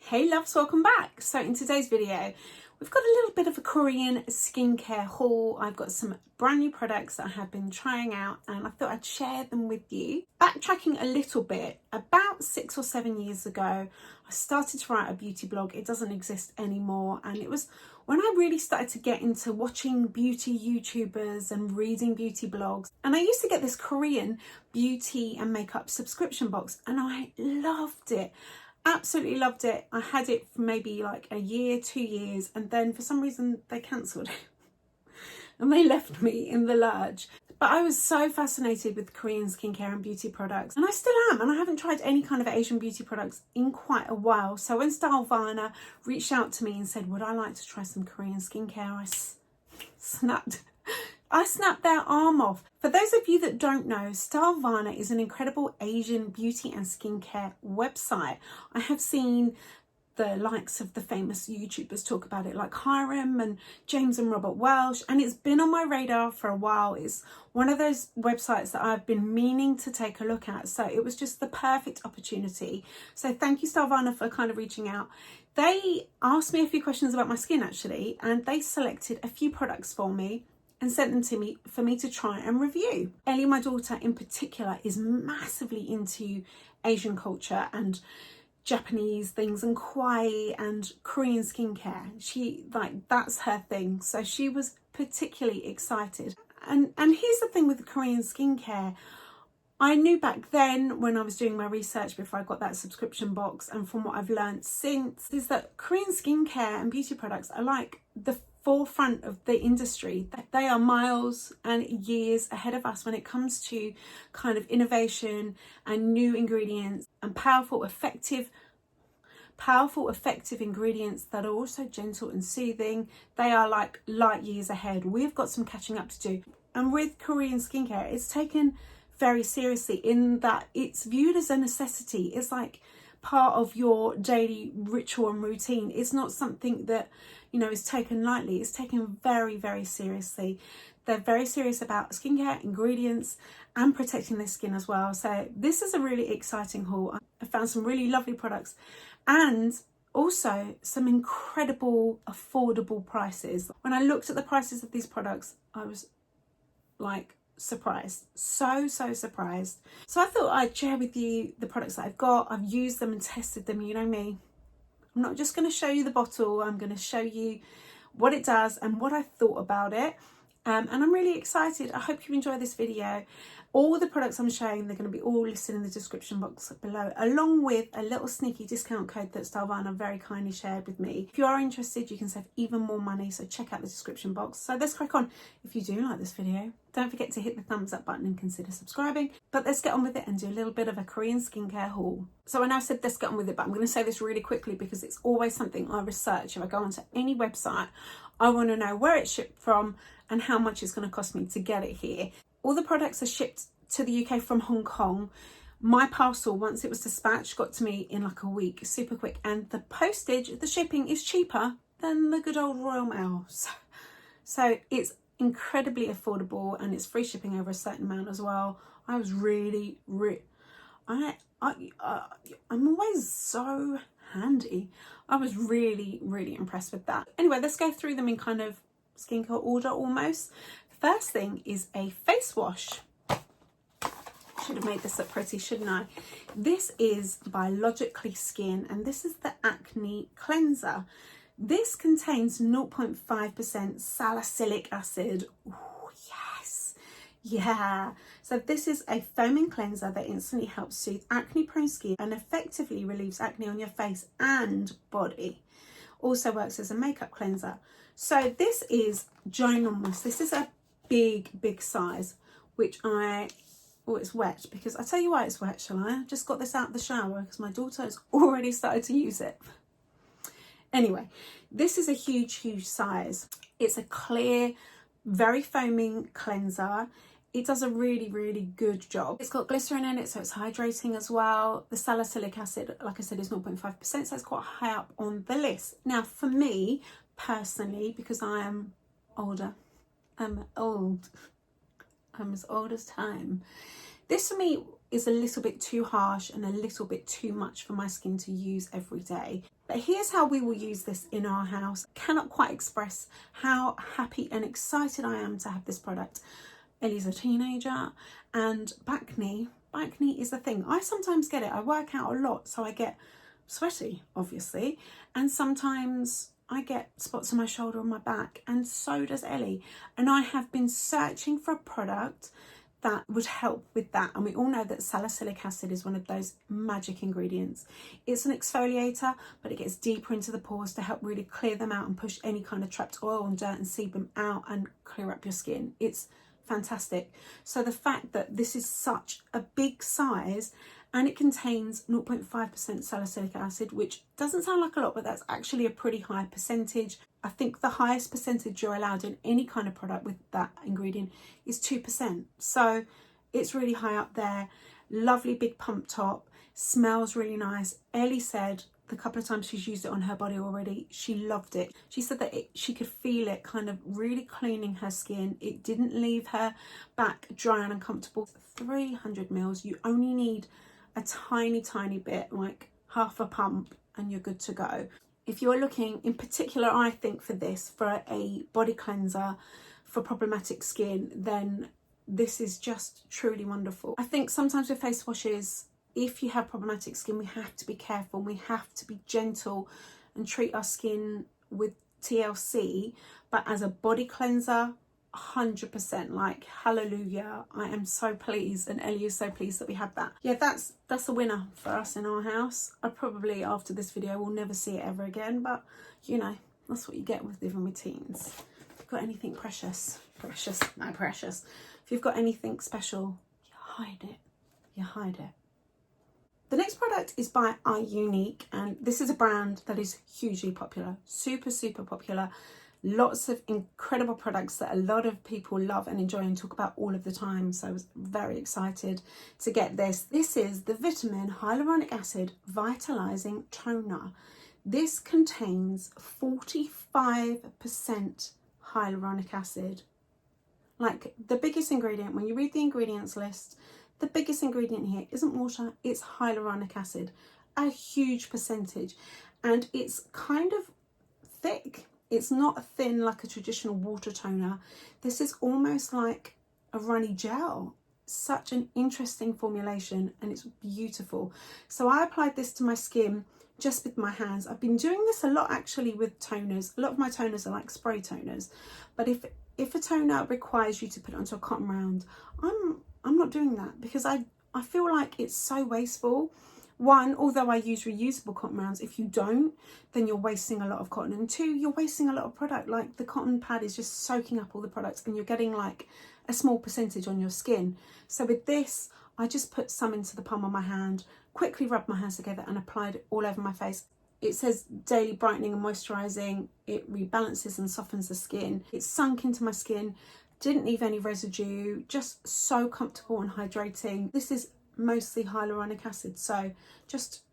Hey loves, welcome back. So in today's video, we've got a little bit of a Korean skincare haul. I've got some brand new products that I have been trying out and I thought I'd share them with you. Backtracking a little bit, about 6 or 7 years ago, I started to write a beauty blog. It doesn't exist anymore, and it was when I really started to get into watching beauty YouTubers and reading beauty blogs. And I used to get this Korean beauty and makeup subscription box and I loved it. Absolutely loved it. I had it for maybe like a year, 2 years, and then for some reason they cancelled it and they left me in the lurch. But I was so fascinated with Korean skincare and beauty products, and I still am, and I haven't tried any kind of Asian beauty products in quite a while. So when Stylevana reached out to me and said, would I like to try some Korean skincare, I snapped their arm off. For those of you that don't know, Stylevana is an incredible Asian beauty and skincare website. I have seen the likes of the famous YouTubers talk about it, like Hiram and James and Robert Welsh, and it's been on my radar for a while. It's one of those websites that I've been meaning to take a look at, so it was just the perfect opportunity. So thank you, Stylevana, for kind of reaching out. They asked me a few questions about my skin actually, and they selected a few products for me and sent them to me for me to try and review. Ellie, my daughter in particular, is massively into Asian culture and Japanese things and kawaii and Korean skincare. That's her thing. So she was particularly excited. And here's the thing with the Korean skincare. I knew back then when I was doing my research before I got that subscription box, and from what I've learned since, is that Korean skincare and beauty products are like the forefront of the industry. They are miles and years ahead of us when it comes to kind of innovation and new ingredients and powerful effective ingredients that are also gentle and soothing. They are like light years ahead. We've got some catching up to do. And with Korean skincare, it's taken very seriously in that it's viewed as a necessity. It's like part of your daily ritual and routine. It's not something that, you know, is taken lightly. It's taken very, very seriously. They're very serious about skincare, ingredients, and protecting their skin as well. So this is a really exciting haul. I found some really lovely products and also some incredible affordable prices. When I looked at the prices of these products, I was like surprised, so surprised. So I thought I'd share with you the products that I've got. I've used them and tested them. You know me, I'm not just going to show you the bottle, I'm going to show you what it does and what I thought about it. And I'm really excited. I hope you enjoy this video. All the products I'm showing, they're going to be all listed in the description box below, along with a little sneaky discount code that Stylevana very kindly shared with me. If you are interested, you can save even more money, so check out the description box. So let's crack on. If you do like this video, don't forget to hit the thumbs up button and consider subscribing. But let's get on with it and do a little bit of a Korean skincare haul. So I now said let's get on with it, but I'm going to say this really quickly because it's always something I research. If I go onto any website, I want to know where it's shipped from and how much it's going to cost me to get it here. All the products are shipped to the UK from Hong Kong. My parcel, once it was dispatched, got to me in like a week, super quick. And the postage, the shipping is cheaper than the good old Royal Mail. So it's incredibly affordable and it's free shipping over a certain amount as well. I was really, I'm always so handy. I was really impressed with that. Anyway, let's go through them in kind of skincare order almost. First thing is a face wash. Should have made this look pretty, shouldn't I? This is Biologically Skin, and this is the Acne Cleanser. This contains 0.5% salicylic acid. Ooh, yes, yeah. So this is a foaming cleanser that instantly helps soothe acne-prone skin and effectively relieves acne on your face and body. Also works as a makeup cleanser. So this is ginormous. This is a big size, which it's wet because I tell you why it's wet, shall I? Just got this out of the shower because my daughter has already started to use it. Anyway, this is a huge size. It's a clear, very foaming cleanser. It does a really good job. It's got glycerin in it, so it's hydrating as well. The salicylic acid, like I said, is 0.5%, so it's quite high up on the list. Now, for me personally, because I am older, I'm as old as time. This for me is a little bit too harsh and a little bit too much for my skin to use every day. But here's how we will use this in our house. Cannot quite express how happy and excited I am to have this product. Ellie's a teenager, and acne is the thing. I sometimes get it. I work out a lot, so I get sweaty, obviously, and sometimes I get spots on my shoulder and my back, and so does Ellie. And I have been searching for a product that would help with that, and we all know that salicylic acid is one of those magic ingredients. It's an exfoliator, but it gets deeper into the pores to help really clear them out and push any kind of trapped oil and dirt and sebum out and clear up your skin. It's fantastic. So the fact that this is such a big size and it contains 0.5% salicylic acid, which doesn't sound like a lot, but that's actually a pretty high percentage. I think the highest percentage you're allowed in any kind of product with that ingredient is 2%. So it's really high up there. Lovely big pump top, smells really nice. Ellie said the couple of times she's used it on her body already, she loved it. She said that she could feel it kind of really cleaning her skin. It didn't leave her back dry and uncomfortable. 300 mils, you only need a tiny bit, like half a pump, and you're good to go. If you're looking in particular, I think, for this, for a body cleanser for problematic skin, then this is just truly wonderful. I think sometimes with face washes, if you have problematic skin, we have to be careful. We have to be gentle and treat our skin with TLC. But as a body cleanser, 100%, like, hallelujah. I am so pleased, and Ellie is so pleased that we have that. Yeah, that's a winner for us in our house. I probably, after this video, will never see it ever again, but you know, that's what you get with living with teens. If you've got anything precious, if you've got anything special, you hide it. The next product is by Hyaluronic, and this is a brand that is hugely popular, super popular. Lots of incredible products that a lot of people love and enjoy and talk about all of the time. So I was very excited to get this. This is the Vitamin Hyaluronic Acid Vitalizing Toner. This contains 45% hyaluronic acid. Like, the biggest ingredient, when you read the ingredients list, the biggest ingredient here isn't water, it's hyaluronic acid. A huge percentage. And it's kind of thick. It's not thin like a traditional water toner. This is almost like a runny gel. Such an interesting formulation, and it's beautiful. So I applied this to my skin just with my hands. I've been doing this a lot actually with toners. A lot of my toners are like spray toners. But if a toner requires you to put it onto a cotton round, I'm not doing that, because I feel like it's so wasteful. One, although I use reusable cotton rounds, if you don't, then you're wasting a lot of cotton. And two, you're wasting a lot of product. Like, the cotton pad is just soaking up all the products, and you're getting like a small percentage on your skin. So with this, I just put some into the palm of my hand, quickly rubbed my hands together and applied it all over my face. It says daily brightening and moisturizing. It rebalances and softens the skin. It sunk into my skin, didn't leave any residue, just so comfortable and hydrating. This is mostly hyaluronic acid, so just,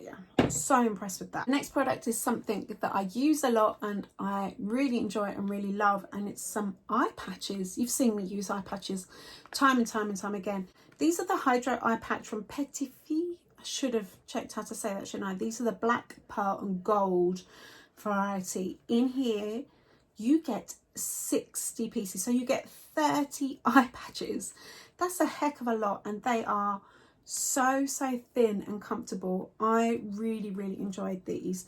yeah, so impressed with that. The next product is something that I use a lot and I really enjoy and really love, and it's some eye patches. You've seen me use eye patches time and time again. These are the Hydro Eye Patch from Petit Fille. I should have checked how to say that, shouldn't I? These are the black, pearl and gold variety. In here you get 60 pieces, so you get 30 eye patches. That's a heck of a lot, and they are so thin and comfortable. I really enjoyed these.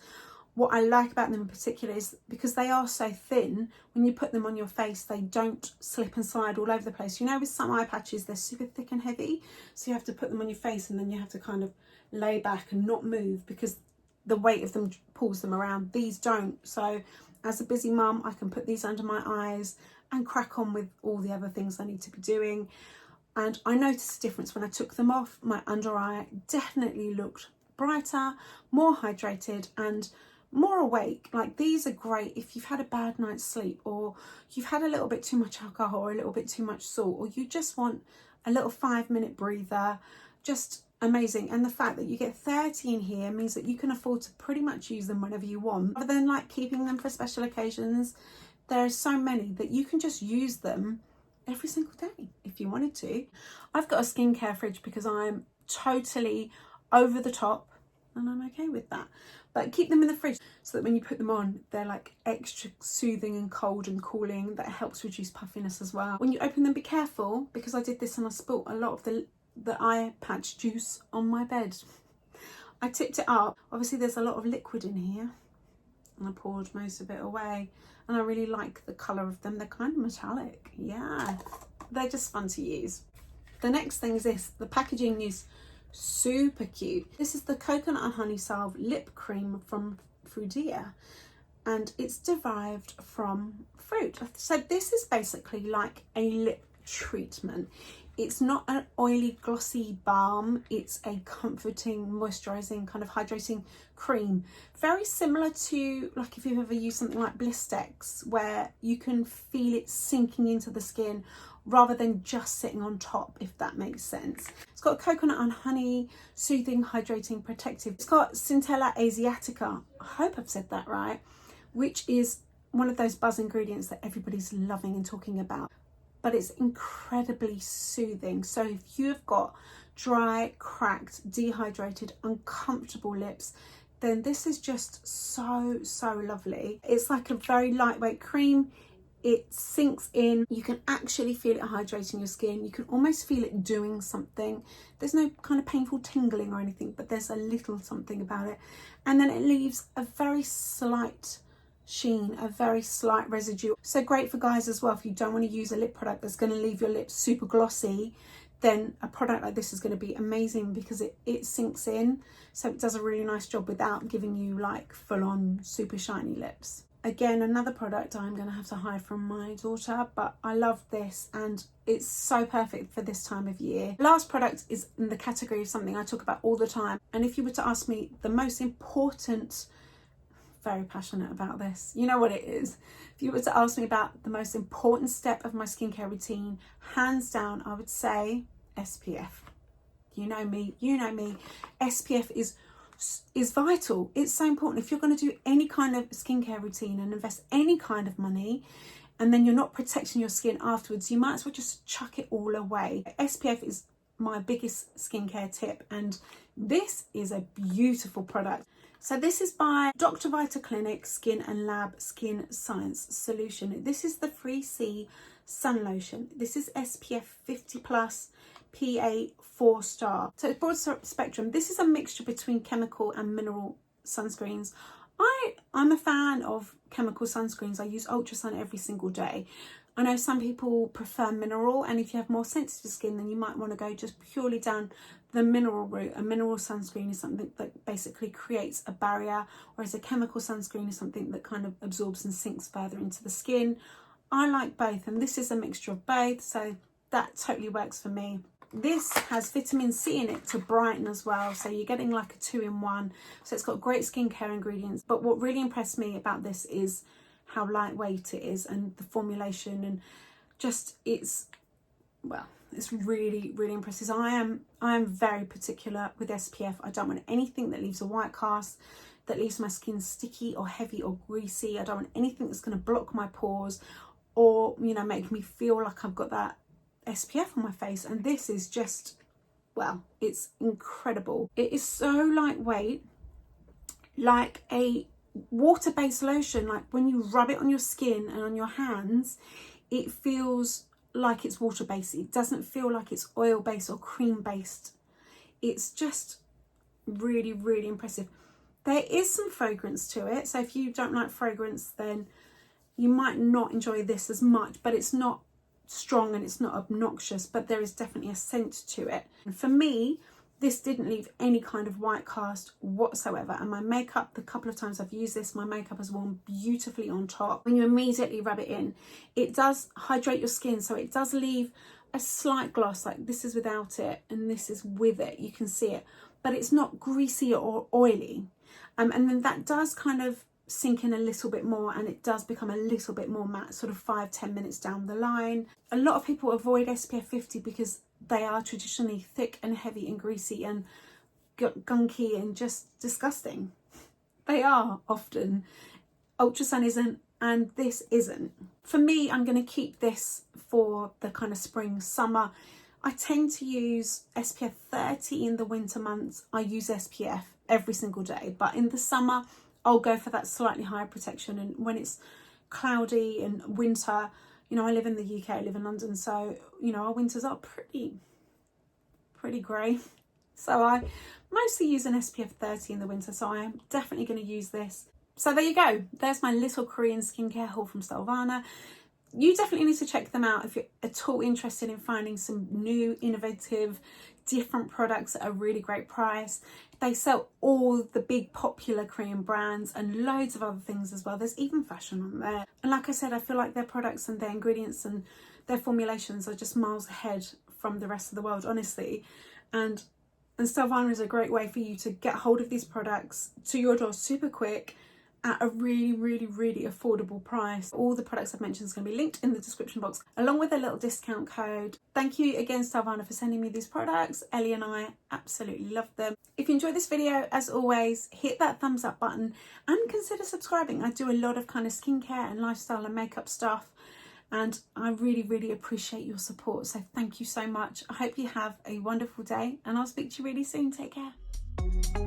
What I like about them in particular is because they are so thin, when you put them on your face, they don't slip and slide all over the place. You know, with some eye patches, they're super thick and heavy, so you have to put them on your face and then you have to kind of lay back and not move because the weight of them pulls them around. These don't. So as a busy mum, I can put these under my eyes and crack on with all the other things I need to be doing. And I noticed a difference when I took them off. My under eye definitely looked brighter, more hydrated and more awake. Like, these are great if you've had a bad night's sleep, or you've had a little bit too much alcohol or a little bit too much salt, or you just want a little 5-minute breather. Just amazing. And the fact that you get 30 in here means that you can afford to pretty much use them whenever you want, rather than like keeping them for special occasions. There are so many that you can just use them every single day if you wanted to. I've got a skincare fridge because I'm totally over the top, and I'm okay with that. but keep them in the fridge so that when you put them on, they're like extra soothing and cold and cooling. That helps reduce puffiness as well. When you open them, be careful, because I did this and I spilt a lot of the eye patch juice on my bed. I tipped it up. Obviously there's a lot of liquid in here, and I poured most of it away, and I really like the colour of them. They're kind of metallic. Yeah, they're just fun to use. The next thing is this. The packaging is super cute. This is the coconut and honey salve lip cream from Frudia, and it's derived from fruit. So this is basically like a lip treatment. It's not an oily glossy balm, it's a comforting, moisturizing, kind of hydrating cream. Very similar to, like, if you've ever used something like Blistex, where you can feel it sinking into the skin rather than just sitting on top, if that makes sense. It's got coconut and honey, soothing, hydrating, protective. It's got Centella asiatica, I hope I've said that right, which is one of those buzz ingredients that everybody's loving and talking about. But it's incredibly soothing. So if you've got dry, cracked, dehydrated, uncomfortable lips, then this is just so lovely. It's like a very lightweight cream. It sinks in. You can actually feel it hydrating your skin. You can almost feel it doing something. There's no kind of painful tingling or anything, but there's a little something about it. And then it leaves a very slight sheen, a very slight residue. So great for guys as well. If you don't want to use a lip product that's going to leave your lips super glossy, then a product like this is going to be amazing, because it sinks in, so it does a really nice job without giving you like full-on super shiny lips. Again, another product I'm going to have to hide from my daughter, but I love this and it's so perfect for this time of year. Last product is in the category of something I talk about all the time, and if you were to ask me the most important, very passionate about this, you know what it is. If you were to ask me about the most important step of my skincare routine, hands down, I would say SPF. You know me, SPF is vital. It's so important. If you're going to do any kind of skincare routine and invest any kind of money, and then you're not protecting your skin afterwards, you might as well just chuck it all away. SPF is my biggest skincare tip, and this is a beautiful product. So this is by Dr. Vita Clinic SKIN&LAB Skin Science Solution. This is the 3C Sun Lotion. This is SPF 50 plus, PA 4-star. So it's broad spectrum. This is a mixture between chemical and mineral sunscreens. I'm a fan of chemical sunscreens. I use Ultra Sun every single day. I know some people prefer mineral, and if you have more sensitive skin, then you might want to go just purely down the mineral route. A mineral sunscreen is something that basically creates a barrier, whereas a chemical sunscreen is something that kind of absorbs and sinks further into the skin. I like both, and this is a mixture of both, so that totally works for me. This has vitamin C in it to brighten as well, so you're getting like a 2-in-1. So it's got great skincare ingredients, but what really impressed me about this is how lightweight it is, and the formulation, and just it's really impressive. I am very particular with SPF. I don't want anything that leaves a white cast, that leaves my skin sticky or heavy or greasy. I don't want anything that's going to block my pores or, you know, make me feel like I've got that SPF on my face. And this is just, well, it's incredible. It is so lightweight, like a water-based lotion. Like when you rub it on your skin and on your hands, it feels like it's water-based. It doesn't feel like it's oil-based or cream-based. It's just really impressive. There is some fragrance to it, so if you don't like fragrance, then you might not enjoy this as much, but it's not strong and it's not obnoxious, but there is definitely a scent to it. And for me, this didn't leave any kind of white cast whatsoever, and my makeup, the couple of times I've used this, my makeup has worn beautifully on top. When you immediately rub it in, it does hydrate your skin, so it does leave a slight gloss. Like this is without it and this is with it, you can see it, but it's not greasy or oily. And then that does kind of sink in a little bit more, and it does become a little bit more matte sort of 5-10 minutes down the line. A lot of people avoid SPF 50 because they are traditionally thick and heavy and greasy and gunky and just disgusting. They are often. Ultra Sun isn't, and this isn't. For me, I'm going to keep this for the kind of spring, summer. I tend to use SPF 30 in the winter months. I use SPF every single day, but in the summer I'll go for that slightly higher protection. And when it's cloudy and winter, you know, I live in the UK, I live in London, so you know, our winters are pretty grey. So I mostly use an SPF 30 in the winter, so I am definitely going to use this. So there you go, there's my little Korean skincare haul from Stylevana. You definitely need to check them out if you're at all interested in finding some new, innovative, different products at a really great price. They sell all the big popular Korean brands and loads of other things as well. There's even fashion on there. And like I said, I feel like their products and their ingredients and their formulations are just miles ahead from the rest of the world, honestly. And Stylevana is a great way for you to get hold of these products to your door super quick at a really affordable price. All the products I've mentioned is going to be linked in the description box along with a little discount code. Thank you again, Stylevana, for sending me these products. Ellie and I absolutely love them. If you enjoyed this video, as always, hit that thumbs up button and consider subscribing. I do a lot of kind of skincare and lifestyle and makeup stuff, and I really appreciate your support, so thank you so much. I hope you have a wonderful day, and I'll speak to you really soon. Take care.